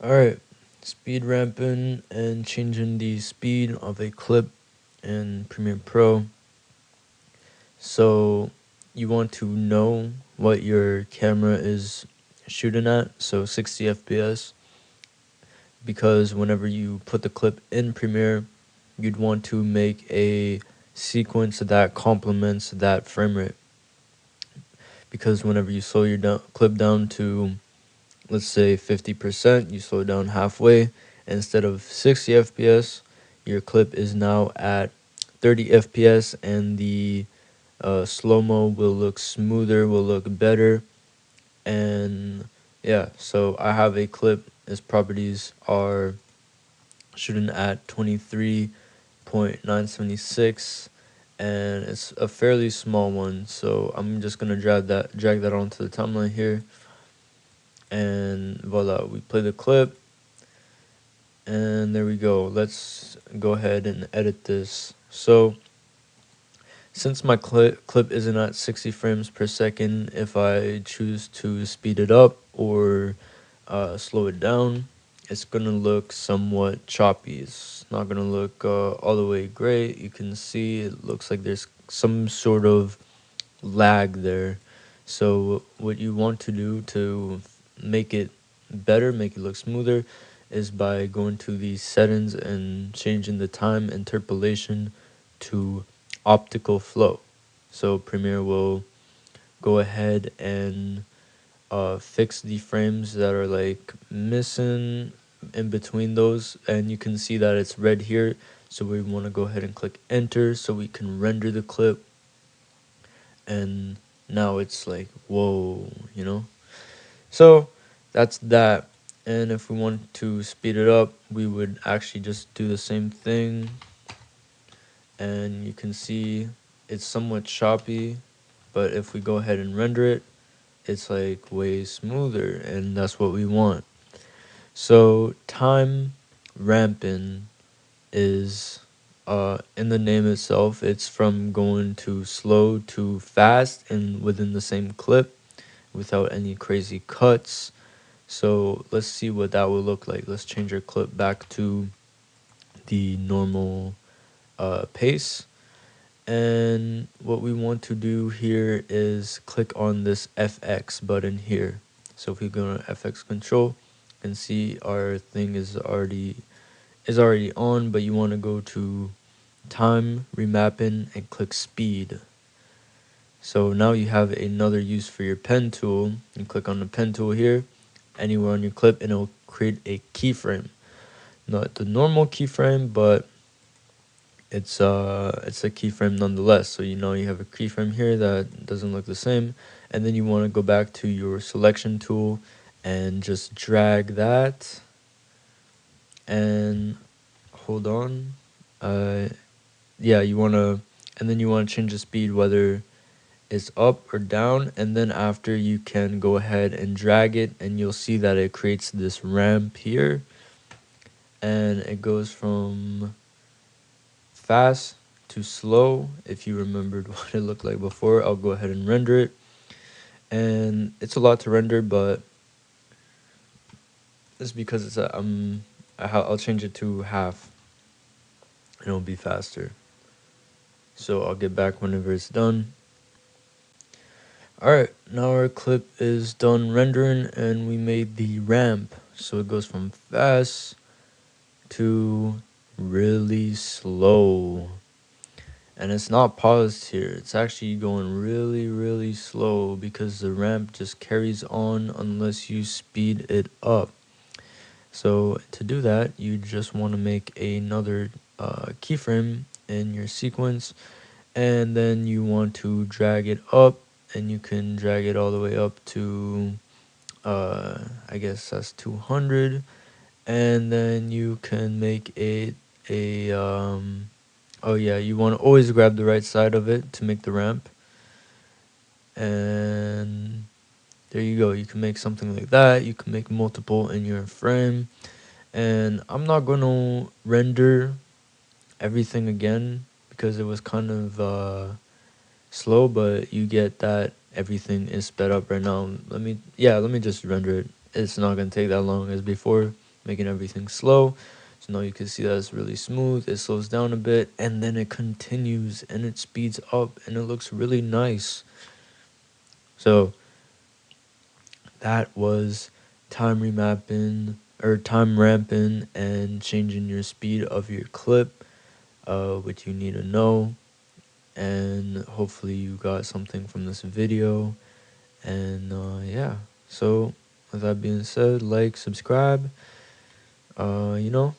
Alright, speed ramping and changing the speed of a clip in Premiere Pro. So you want to know what your camera is shooting at, so 60 FPS, because whenever you put the clip in Premiere, you'd want to make a sequence that complements that frame rate. Because whenever you slow your clip down to, let's say 50%, you slow it down halfway, instead of 60 FPS, your clip is now at 30 FPS, and the slow-mo will look smoother, will look better. And yeah, so I have a clip. Its properties are shooting at 23.976, and it's a fairly small one, so I'm just gonna drag that onto the timeline here, and voila, we play the clip. And there we go. Let's go ahead and edit this. So since my clip isn't at 60 frames per second, if I choose to speed it up or slow it down, it's gonna look somewhat choppy. It's not gonna look all the way great. You can see it looks like there's some sort of lag there. So what you want to do to make it better, make it look smoother, is by going to the settings and changing the time interpolation to optical flow. So Premiere will go ahead and fix the frames that are like missing in between those, and you can see that it's red here. So we want to go ahead and click enter so we can render the clip, and now it's like, whoa, you know. So that's that. And if we want to speed it up, we would actually just do the same thing, and you can see it's somewhat choppy, but if we go ahead and render it, it's like way smoother, and that's what we want. So time ramping is in the name itself. It's from going to slow to fast and within the same clip without any crazy cuts. So let's see what that will look like. Let's change our clip back to the normal pace. And what we want to do here is click on this FX button here. So if we go to FX control, you can see our thing is already on, but you want to go to time remapping and click speed. So now you have another use for your pen tool. You click on the pen tool here, anywhere on your clip, and it'll create a keyframe. Not the normal keyframe, but it's a keyframe nonetheless. So you know you have a keyframe here that doesn't look the same, and then you want to go back to your selection tool and just drag that, and hold on. Yeah, you want to, and then you want to change the speed, whether it's up or down, and then after you can go ahead and drag it, and you'll see that it creates this ramp here, and it goes from fast to slow. If you remembered what it looked like before, I'll go ahead and render it, and it's a lot to render, but it's because it's a I'll change it to half and it'll be faster. So I'll get back whenever it's done. Alright, now our clip is done rendering, and we made the ramp. So it goes from fast to really slow. And it's not paused here. It's actually going really, really slow because the ramp just carries on unless you speed it up. So to do that, you just want to make another keyframe in your sequence, and then you want to drag it up, and you can drag it all the way up to I guess that's 200, and then you can make it a oh yeah, you want to always grab the right side of it to make the ramp, and there you go. You can make something like that. You can make multiple in your frame, and I'm not going to render everything again because it was kind of slow, but you get that everything is sped up right now. Let me just render it. It's not gonna take that long as before. making everything slow. So now you can see that it's really smooth. It slows down a bit, and then it continues, and it speeds up, and it looks really nice. So that was time remapping or time ramping and changing your speed of your clip, which you need to know. And hopefully you got something from this video. And yeah, so with that being said, like, subscribe, you know,